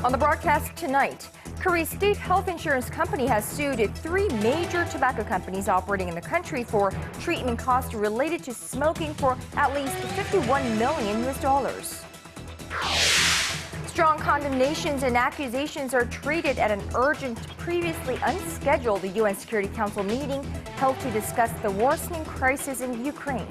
On the broadcast tonight, Korea's state health insurance company has sued 3 major tobacco companies operating in the country for treatment costs related to smoking for at least $51 million. Strong condemnations and accusations are treated at an urgent, previously unscheduled UN Security Council meeting held to discuss the worsening crisis in Ukraine.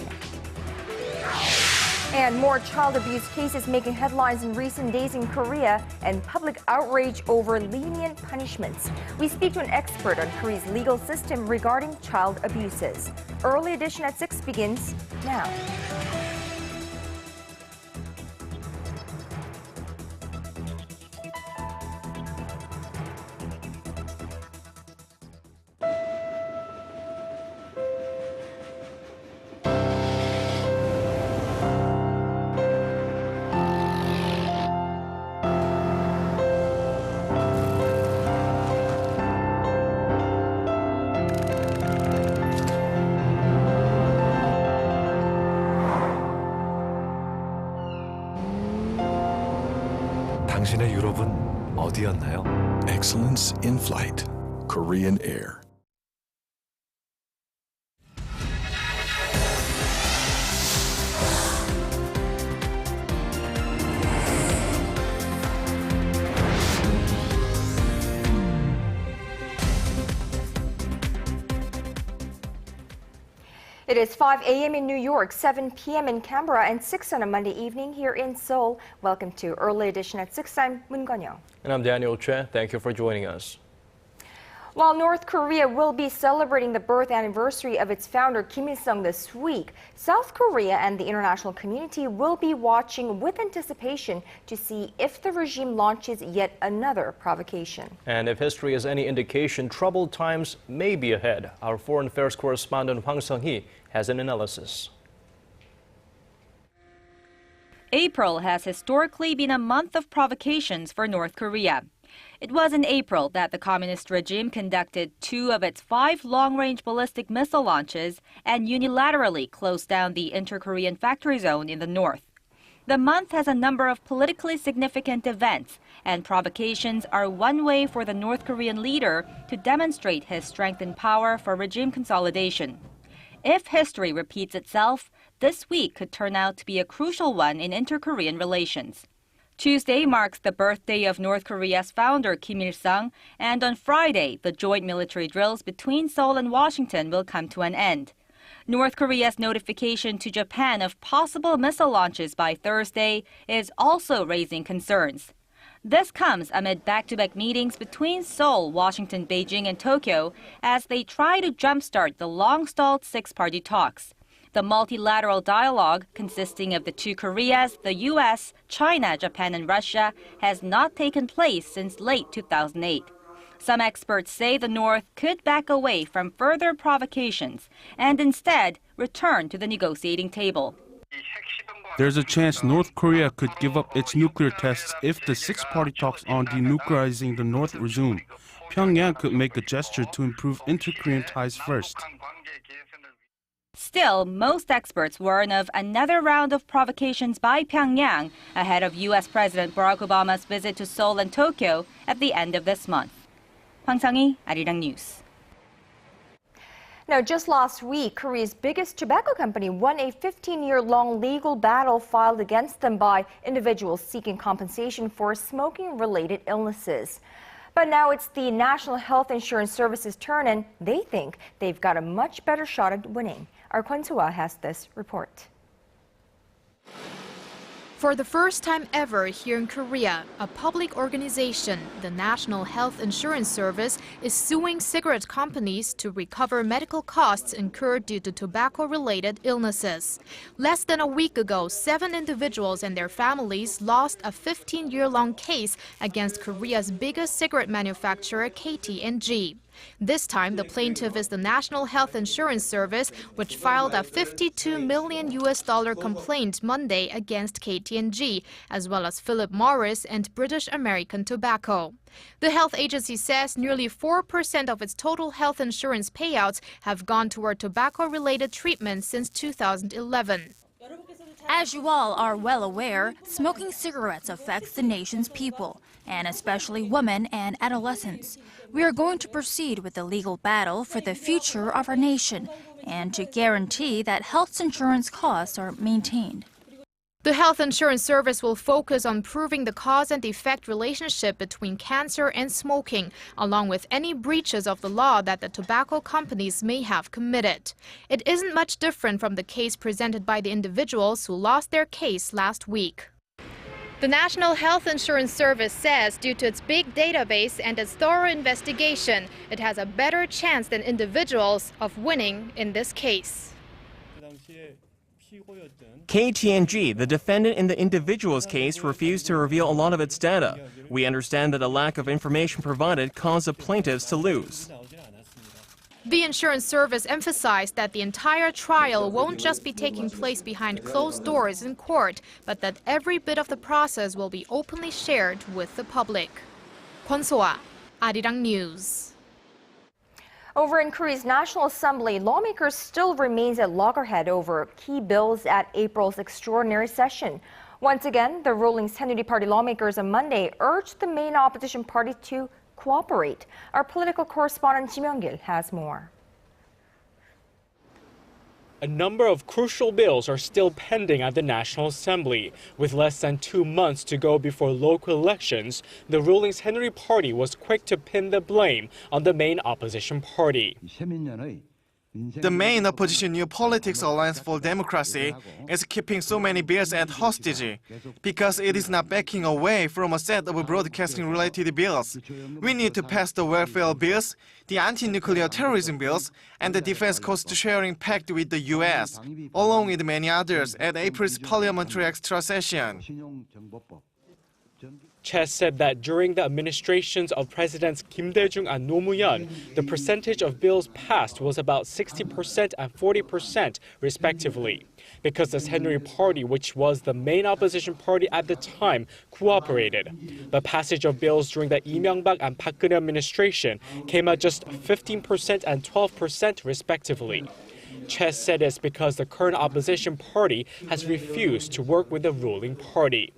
And more child abuse cases making headlines in recent days in Korea and public outrage over lenient punishments. We speak to an expert on Korea's legal system regarding child abuses. Early edition at 6 begins now. 당신의 유럽은 어디였나요? Excellence in flight. Korean Air. It is 5 a.m. in New York, 7 p.m. in Canberra, and 6 on a Monday evening here in Seoul. Welcome to Early Edition at 6. I'm Moon Gon-young. And I'm Daniel Che. Thank you for joining us. While North Korea will be celebrating the birth anniversary of its founder Kim Il-sung this week, South Korea and the international community will be watching with anticipation to see if the regime launches yet another provocation. And if history is any indication, troubled times may be ahead. Our foreign affairs correspondent Hwang Sung-hee has an analysis. April has historically been a month of provocations for North Korea. It was in April that the communist regime conducted 2 of its 5 long-range ballistic missile launches and unilaterally closed down the inter-Korean factory zone in the north. The month has a number of politically significant events, and provocations are one way for the North Korean leader to demonstrate his strength and power for regime consolidation. If history repeats itself, this week could turn out to be a crucial one in inter-Korean relations. Tuesday marks the birthday of North Korea's founder Kim Il-sung, and on Friday, the joint military drills between Seoul and Washington will come to an end. North Korea's notification to Japan of possible missile launches by Thursday is also raising concerns. This comes amid back-to-back meetings between Seoul, Washington, Beijing, and Tokyo as they try to jumpstart the long-stalled 6-party talks. The multilateral dialogue, consisting of the 2 Koreas, the U.S., China, Japan, and Russia, has not taken place since late 2008. Some experts say the North could back away from further provocations and instead return to the negotiating table. There's a chance North Korea could give up its nuclear tests if the 6-party talks on denuclearizing the North resume. Pyongyang could make a gesture to improve inter-Korean ties first. Still, most experts warn of another round of provocations by Pyongyang ahead of U.S. President Barack Obama's visit to Seoul and Tokyo at the end of this month. Hwang Sung-hee, Arirang News. Now, just last week, Korea's biggest tobacco company won a 15-year-long legal battle filed against them by individuals seeking compensation for smoking-related illnesses. But now it's the National Health Insurance Service's turn, and they think they've got a much better shot at winning. Our Kwon So-ah has this report. For the first time ever here in Korea, a public organization, the National Health Insurance Service, is suing cigarette companies to recover medical costs incurred due to tobacco-related illnesses. Less than a week ago, 7 individuals and their families lost a 15-year-long case against Korea's biggest cigarette manufacturer, KT&G. This time, the plaintiff is the National Health Insurance Service, which filed a $52 million complaint Monday against KT&G, as well as Philip Morris and British American Tobacco. The health agency says nearly 4% of its total health insurance payouts have gone toward tobacco-related treatment since 2011. As you all are well aware, smoking cigarettes affects the nation's people, and especially women and adolescents. We are going to proceed with the legal battle for the future of our nation and to guarantee that health insurance costs are maintained. The health insurance service will focus on proving the cause and effect relationship between cancer and smoking, along with any breaches of the law that the tobacco companies may have committed. It isn't much different from the case presented by the individuals who lost their case last week. The National Health Insurance Service says due to its big database and its thorough investigation, it has a better chance than individuals of winning in this case. KTNG, the defendant in the individual's case, refused to reveal a lot of its data. We understand that a lack of information provided caused the plaintiffs to lose. The insurance service emphasized that the entire trial won't just be taking place behind closed doors in court, but that every bit of the process will be openly shared with the public. Kwon So-ah, Arirang News. Over in Korea's National Assembly, lawmakers still remains at loggerhead over key bills at April's extraordinary session. Once again, the ruling Saenuri Party lawmakers on Monday urged the main opposition party to cooperate. Our political correspondent Ji Myung-gil has more. A number of crucial bills are still pending at the National Assembly. With less than 2 months to go before local elections, the ruling Saenuri Party was quick to pin the blame on the main opposition party. The main opposition New Politics Alliance for Democracy is keeping so many bills at hostage because it is not backing away from a set of broadcasting-related bills. We need to pass the welfare bills, the anti-nuclear terrorism bills, and the defense cost-sharing pact with the U.S., along with many others at April's parliamentary extra session. Choi said that during the administrations of Presidents Kim Dae-jung and Roh Moo-hyun, the percentage of bills passed was about 60% and 40% respectively. Because the Saenuri Party, which was the main opposition party at the time, cooperated. The passage of bills during the Lee Myung-bak and Park Geun-hye administration came at just 15% and 12% respectively. Choi said it's because the current opposition party has refused to work with the ruling party.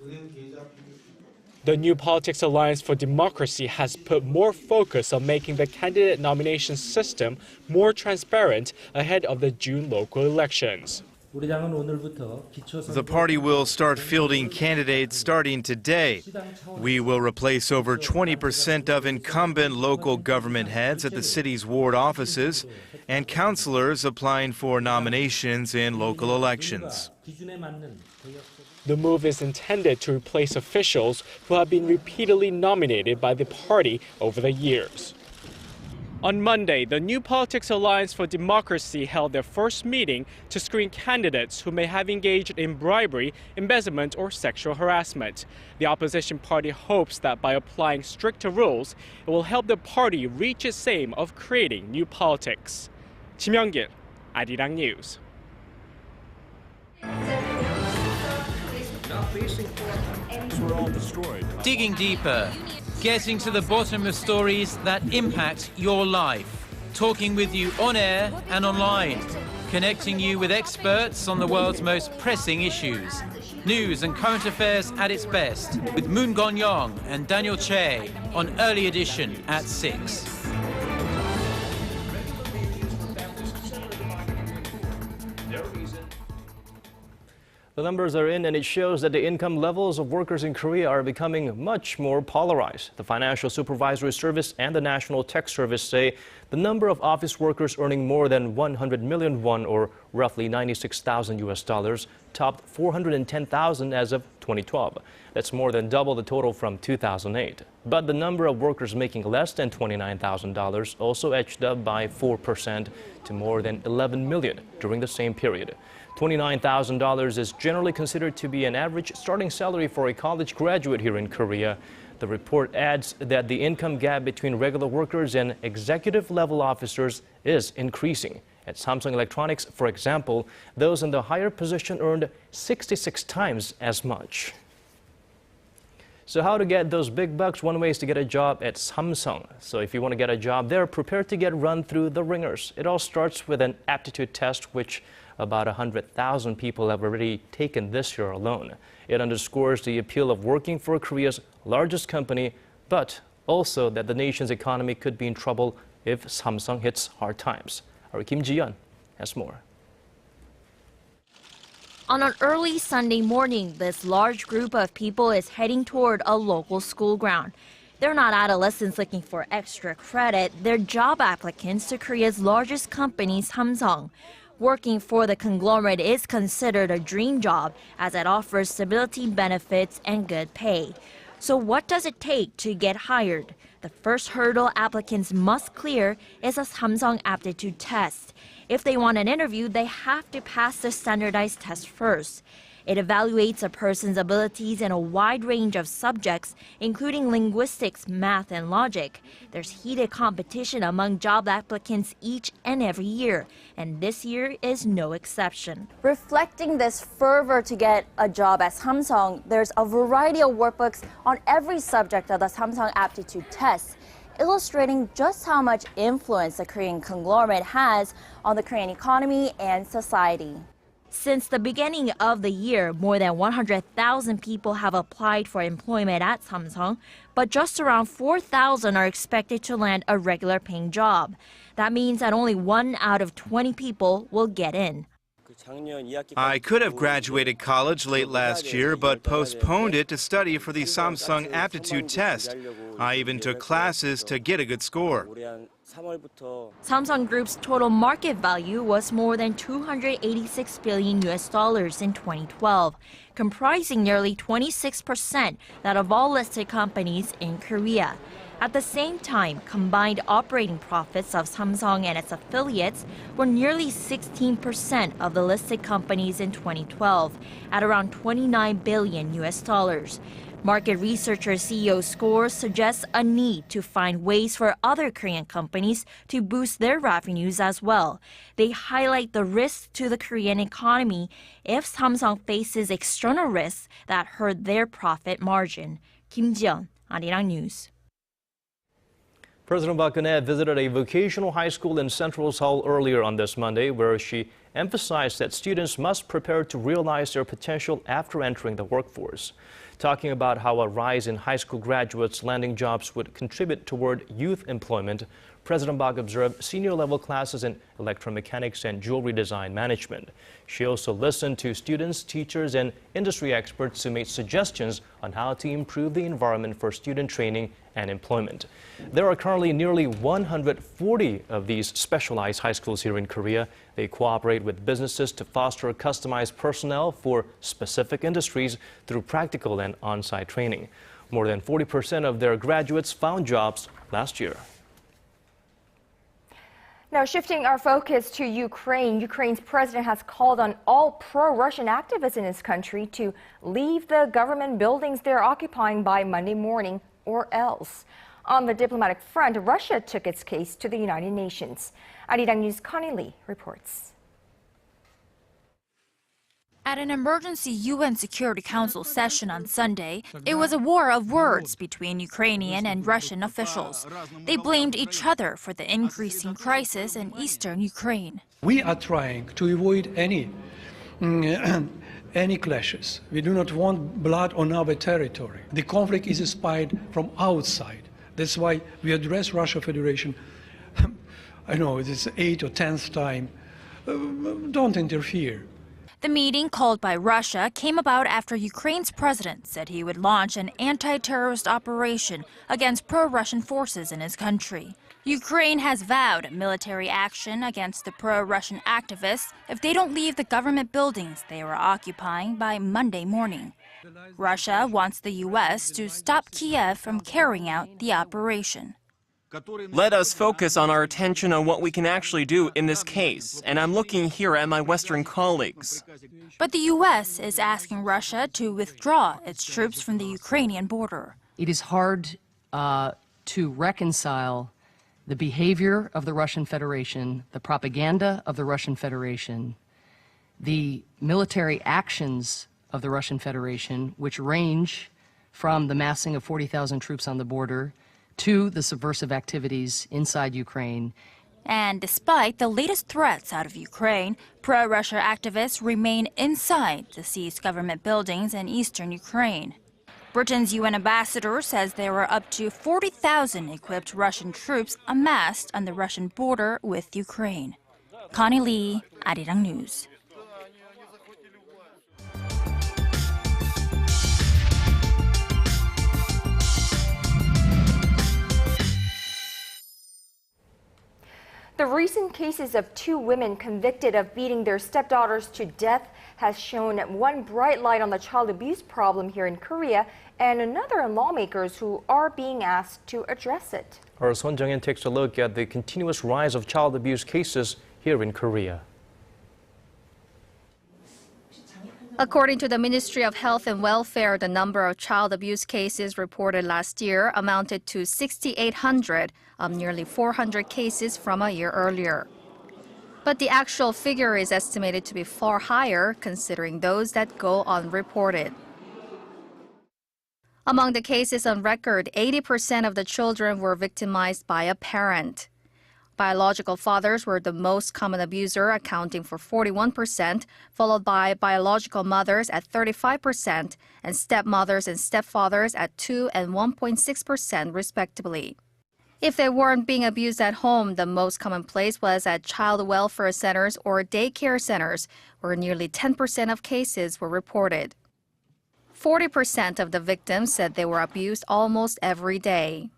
The New Politics Alliance for Democracy has put more focus on making the candidate nomination system more transparent ahead of the June local elections. The party will start fielding candidates starting today. We will replace over 20% of incumbent local government heads at the city's ward offices and councillors applying for nominations in local elections. The move is intended to replace officials who have been repeatedly nominated by the party over the years. On Monday, the New Politics Alliance for Democracy held their first meeting to screen candidates who may have engaged in bribery, embezzlement, or sexual harassment. The opposition party hopes that by applying stricter rules, it will help the party reach its aim of creating new politics. Ji Myung-gil, Arirang News. Digging deeper, getting to the bottom of stories that impact your life. Talking with you on air and online. Connecting you with experts on the world's most pressing issues. News and current affairs at its best with Moon Gon-young and Daniel Che on Early Edition at 6. The numbers are in, and it shows that the income levels of workers in Korea are becoming much more polarized. The Financial Supervisory Service and the National Tech Service say the number of office workers earning more than 100 million won, or roughly $96,000, topped 410,000 as of 2012. That's more than double the total from 2008. But the number of workers making less than $29,000 also edged up by 4% to more than 11 million during the same period. $29,000 is generally considered to be an average starting salary for a college graduate here in Korea. The report adds that the income gap between regular workers and executive-level officers is increasing. At Samsung Electronics, for example, those in the higher position earned 66 times as much. So how to get those big bucks? One way is to get a job at Samsung. So if you want to get a job there, prepare to get run through the ringers. It all starts with an aptitude test, which About 100,000 people have already taken this year alone. It underscores the appeal of working for Korea's largest company, but also that the nation's economy could be in trouble if Samsung hits hard times. Our Kim Ji-yeon has more. On an early Sunday morning, this large group of people is heading toward a local school ground. They're not adolescents looking for extra credit. They're job applicants to Korea's largest company, Samsung. Working for the conglomerate is considered a dream job as it offers stability, benefits, and good pay. So what does it take to get hired? The first hurdle applicants must clear is a Samsung aptitude test. If they want an interview, they have to pass the standardized test first. It evaluates a person's abilities in a wide range of subjects, including linguistics, math, and logic. There's heated competition among job applicants each and every year, and this year is no exception. Reflecting this fervor to get a job at Samsung, there's a variety of workbooks on every subject of the Samsung aptitude test, illustrating just how much influence the Korean conglomerate has on the Korean economy and society. Since the beginning of the year, more than 100,000 people have applied for employment at Samsung, but just around 4,000 are expected to land a regular paying job. That means that only 1 out of 20 people will get in. I could have graduated college late last year, but postponed it to study for the Samsung aptitude test. I even took classes to get a good score. Samsung Group's total market value was more than $286 billion in 2012, comprising nearly 26% that of all listed companies in Korea. At the same time, combined operating profits of Samsung and its affiliates were nearly 16% of the listed companies in 2012, at around $29 billion. Market researcher CEO Scores suggests a need to find ways for other Korean companies to boost their revenues as well. They highlight the risks to the Korean economy if Samsung faces external risks that hurt their profit margin. Kim Ji-yeon, Arirang News. President Park Geun-hye visited a vocational high school in Central Seoul earlier on this Monday, where she emphasized that students must prepare to realize their potential after entering the workforce. Talking about how a rise in high school graduates landing jobs would contribute toward youth employment, President Park observed senior-level classes in electromechanics and jewelry design management. She also listened to students, teachers, and industry experts who made suggestions on how to improve the environment for student training and employment. There are currently nearly 140 of these specialized high schools here in Korea. They cooperate with businesses to foster customized personnel for specific industries through practical and on-site training. More than 40% of their graduates found jobs last year. Now, shifting our focus to Ukraine, Ukraine's president has called on all pro-Russian activists in his country to leave the government buildings they're occupying by Monday morning or else. On the diplomatic front, Russia took its case to the United Nations. Arirang News' Connie Lee reports. At an emergency UN Security Council session on Sunday, it was a war of words between Ukrainian and Russian officials. They blamed each other for the increasing crisis in eastern Ukraine. We are trying to avoid any clashes. We do not want blood on our territory. The conflict is spied from outside. That's why we address Russia Federation. I know it is 8th or 10th time. Don't interfere. The meeting called by Russia came about after Ukraine's president said he would launch an anti-terrorist operation against pro-Russian forces in his country. Ukraine has vowed military action against the pro-Russian activists if they don't leave the government buildings they were occupying by Monday morning. Russia wants the U.S. to stop Kiev from carrying out the operation. Let us focus on our attention on what we can actually do in this case, and I'm looking here at my Western colleagues. But the U.S. is asking Russia to withdraw its troops from the Ukrainian border. It is hard to reconcile the behavior of the Russian Federation, the propaganda of the Russian Federation, the military actions of the Russian Federation, which range from the massing of 40,000 troops on the border to the subversive activities inside Ukraine. And despite the latest threats out of Ukraine, pro-Russia activists remain inside the seized government buildings in eastern Ukraine. Britain's UN ambassador says there were up to 40,000 equipped Russian troops amassed on the Russian border with Ukraine. Connie Lee, Arirang News. The recent cases of two women convicted of beating their stepdaughters to death has shown one bright light on the child abuse problem here in Korea and another on lawmakers who are being asked to address it. Our Son Jung-in takes a look at the continuous rise of child abuse cases here in Korea. According to the Ministry of Health and Welfare, the number of child abuse cases reported last year amounted to 6,800, up nearly 400 cases from a year earlier. But the actual figure is estimated to be far higher, considering those that go unreported. Among the cases on record, 80% of the children were victimized by a parent. Biological fathers were the most common abuser, accounting for 41%, followed by biological mothers at 35%, and stepmothers and stepfathers at 2% and 1.6% respectively. If they weren't being abused at home, the most common place was at child welfare centers or daycare centers, where nearly 10% of cases were reported. 40% of the victims said they were abused almost every day.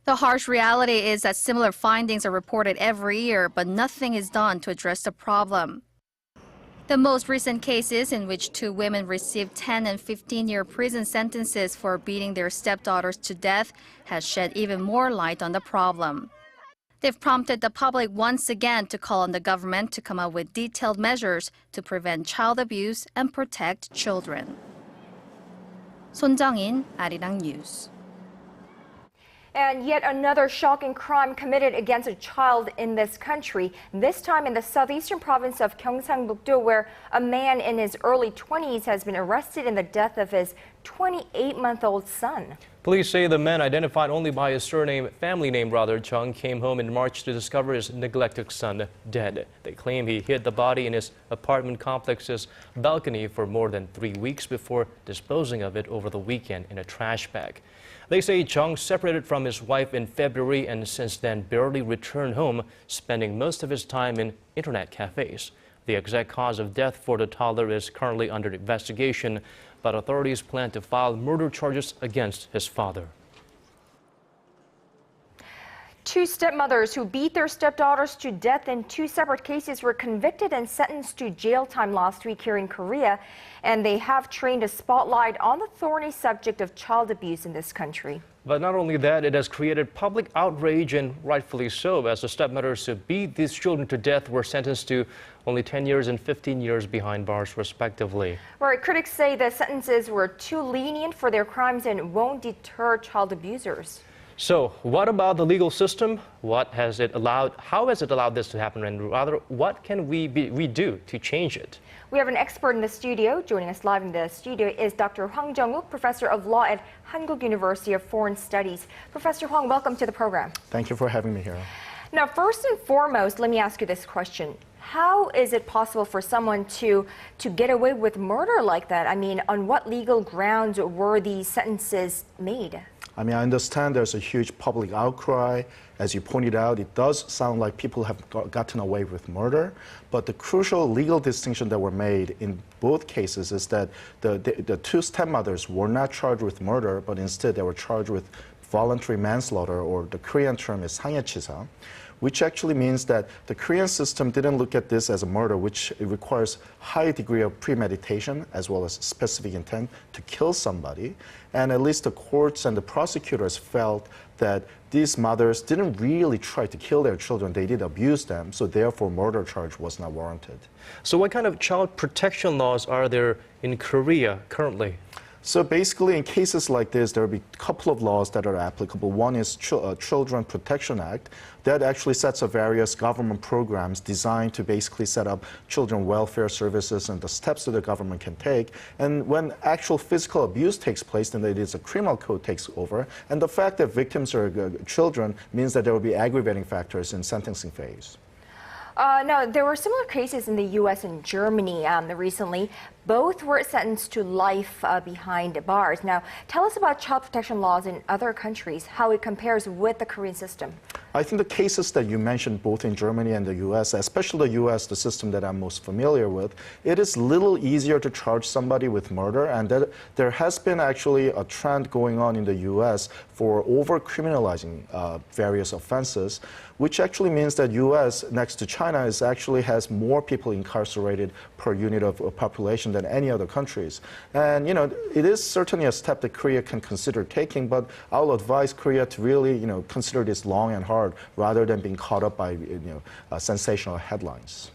The harsh reality is that similar findings are reported every year, but nothing is done to address the problem. The most recent cases, in which two women received 10 and 15-year prison sentences for beating their stepdaughters to death, has shed even more light on the problem. They've prompted the public once again to call on the government to come up with detailed measures to prevent child abuse and protect children. Son Jung-in, Arirang News. And yet another shocking crime committed against a child in this country, this time in the southeastern province of Gyeongsang-buk-do, where a man in his early 20s has been arrested in the death of his 28-month-old son. Police say the man, identified only by his family name Chung, came home in March to discover his neglected son dead. They claim he hid the body in his apartment complex's balcony for more than 3 weeks before disposing of it over the weekend in a trash bag. They say Chung separated from his wife in February and since then barely returned home, spending most of his time in internet cafes. The exact cause of death for the toddler is currently under investigation, but authorities plan to file murder charges against his father. Two stepmothers who beat their stepdaughters to death in two separate cases were convicted and sentenced to jail time last week here in Korea, and they have trained a spotlight on the thorny subject of child abuse in this country. But not only that, it has created public outrage, and rightfully so, as the stepmothers who beat these children to death were sentenced to only 10 years and 15 years behind bars, respectively. Right, critics say the sentences were too lenient for their crimes and won't deter child abusers. So, what about the legal system? How has it allowed this to happen? And rather, what can we do to change it? We have an expert in the studio. Joining us live in the studio is Dr. Hwang Jung-wook, professor of law at Hankuk University of Foreign Studies. Professor Hwang, welcome to the program. Thank you for having me here. Now, first and foremost, let me ask you this question. How is it possible for someone to get away with murder like that? I mean, on what legal grounds were these sentences made? I mean, I understand there's a huge public outcry. As you pointed out, it does sound like people have gotten away with murder. But the crucial legal distinction that were made in both cases is that the two stepmothers were not charged with murder, but instead they were charged with voluntary manslaughter, or the Korean term is 상해치사, which actually means that the Korean system didn't look at this as a murder, which it requires high degree of premeditation as well as specific intent to kill somebody. And at least the courts and the prosecutors felt that these mothers didn't really try to kill their children. They did abuse them, so therefore murder charge was not warranted. So what kind of child protection laws are there in Korea currently? So basically, in cases like this, there will be a couple of laws that are applicable. One is Children Protection Act that actually sets up various government programs designed to basically set up children welfare services and the steps that the government can take. And when actual physical abuse takes place, then it is a criminal code takes over. And the fact that victims are children means that there will be aggravating factors in sentencing phase. No, there were similar cases in the U.S. and Germany recently. Both were sentenced to life behind bars. Now, tell us about child protection laws in other countries, how it compares with the Korean system. I think the cases that you mentioned, both in Germany and the U.S., especially the U.S., the system that I'm most familiar with, it is a little easier to charge somebody with murder, and that there has been actually a trend going on in the U.S. for over-criminalizing various offenses, which actually means that U.S. next to China actually has more people incarcerated per unit of population than any other countries. And, it is certainly a step that Korea can consider taking, but I'll advise Korea to really, consider this long and hard rather than being caught up by, sensational headlines.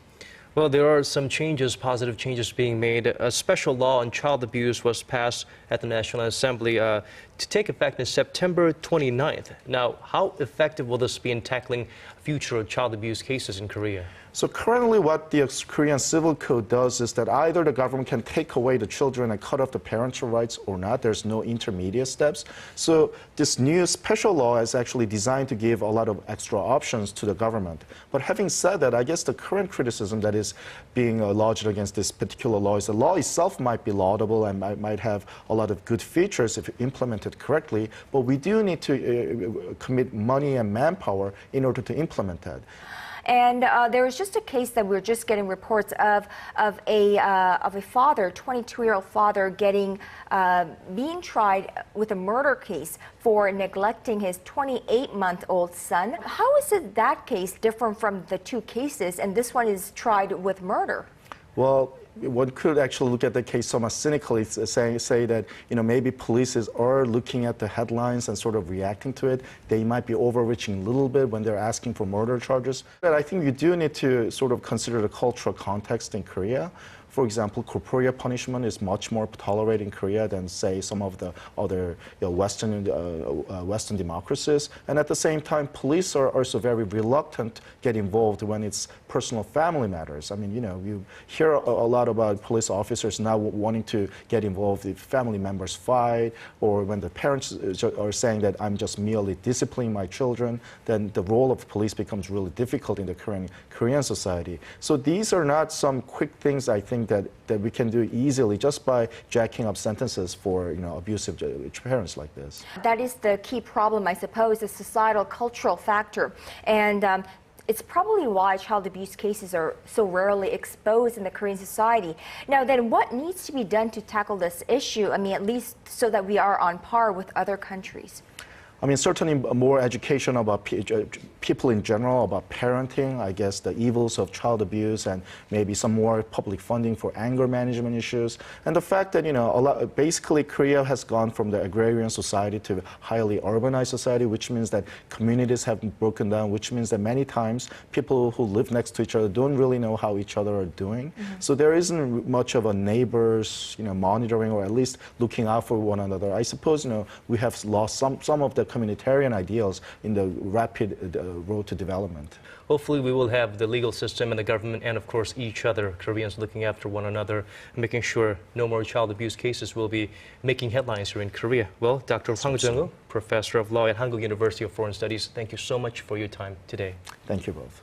Well, there are some changes, positive changes being made. A special law on child abuse was passed at the National Assembly to take effect in September 29th. Now, how effective will this be in tackling future child abuse cases in Korea? So currently what the Korean Civil Code does is that either the government can take away the children and cut off the parental rights or not. There's no intermediate steps. So this new special law is actually designed to give a lot of extra options to the government. But having said that, I guess the current criticism that is being lodged against this particular law is the law itself might be laudable and might have a lot of good features if implemented correctly, but we do need to commit money and manpower in order to implement that. And there was just a case that we're just getting reports of a father, 22-year-old father, being tried with a murder case for neglecting his 28-month-old son. How is that case different from the two cases, and this one is tried with murder? Well, one could actually look at the case somewhat cynically, say that maybe police are looking at the headlines and sort of reacting to it. They might be overreaching a little bit when they're asking for murder charges. But I think you do need to sort of consider the cultural context in Korea. For example, corporeal punishment is much more tolerated in Korea than, say, some of the other Western democracies. And at the same time, police are also very reluctant to get involved when it's personal family matters. I mean, you hear a lot about police officers now wanting to get involved if family members fight, or when the parents are saying that I'm just merely disciplining my children, then the role of police becomes really difficult in the current Korean society. So these are not some quick things, I think, that we can do easily just by jacking up sentences for abusive parents like this. That is the key problem, I suppose, the societal cultural factor. And it's probably why child abuse cases are so rarely exposed in the Korean society. Now then, what needs to be done to tackle this issue? I mean, at least so that we are on par with other countries. I mean, certainly more education about people in general, about parenting, I guess the evils of child abuse, and maybe some more public funding for anger management issues. And the fact that, basically Korea has gone from the agrarian society to highly urbanized society, which means that communities have broken down, which means that many times people who live next to each other don't really know how each other are doing. Mm-hmm. So there isn't much of a neighbors, monitoring or at least looking out for one another. I suppose, we have lost some of the communitarian ideals in the rapid road to development. Hopefully we will have the legal system and the government and, of course, each other, Koreans looking after one another, making sure no more child abuse cases will be making headlines here in Korea. Well, Dr. Hwang Jung-woo, Professor of Law at Hankuk University of Foreign Studies, thank you so much for your time today. Thank you both.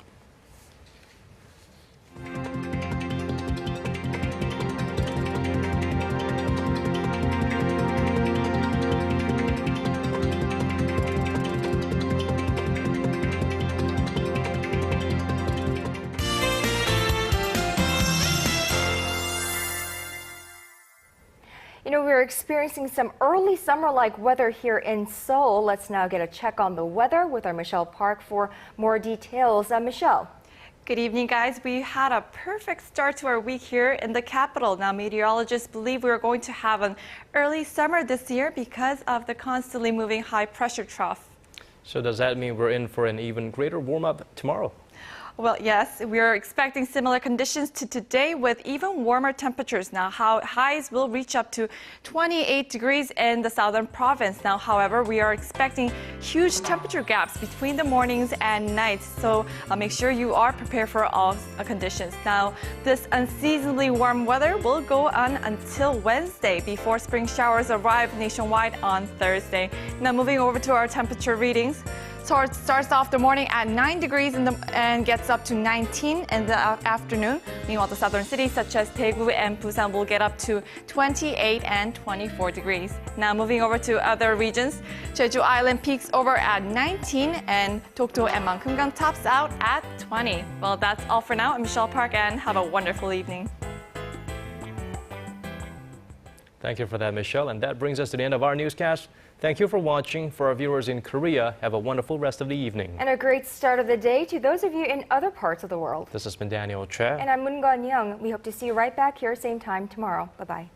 We're experiencing some early summer-like weather here in Seoul. Let's now get a check on the weather with our Michelle Park for more details. Michelle. Good evening, guys. We had a perfect start to our week here in the capital. Now, meteorologists believe we're going to have an early summer this year because of the constantly moving high-pressure trough. So does that mean we're in for an even greater warm-up tomorrow? Well, yes, we're expecting similar conditions to today with even warmer temperatures. Now, highs will reach up to 28 degrees in the southern province. Now, however, we are expecting huge temperature gaps between the mornings and nights. So make sure you are prepared for all conditions. Now, this unseasonably warm weather will go on until Wednesday before spring showers arrive nationwide on Thursday. Now, moving over to our temperature readings. starts off the morning at 9 degrees and gets up to 19 in the afternoon. Meanwhile, the southern cities such as Daegu and Busan will get up to 28 and 24 degrees. Now moving over to other regions, Jeju Island peaks over at 19 and Dokdo and Mankumgang tops out at 20. Well, that's all for now. I'm Michelle Park and have a wonderful evening. Thank you for that, Michelle. And that brings us to the end of our newscast. Thank you for watching. For our viewers in Korea, have a wonderful rest of the evening. And a great start of the day to those of you in other parts of the world. This has been Daniel Che. And I'm Moon Gun Young. We hope to see you right back here, same time tomorrow. Bye-bye.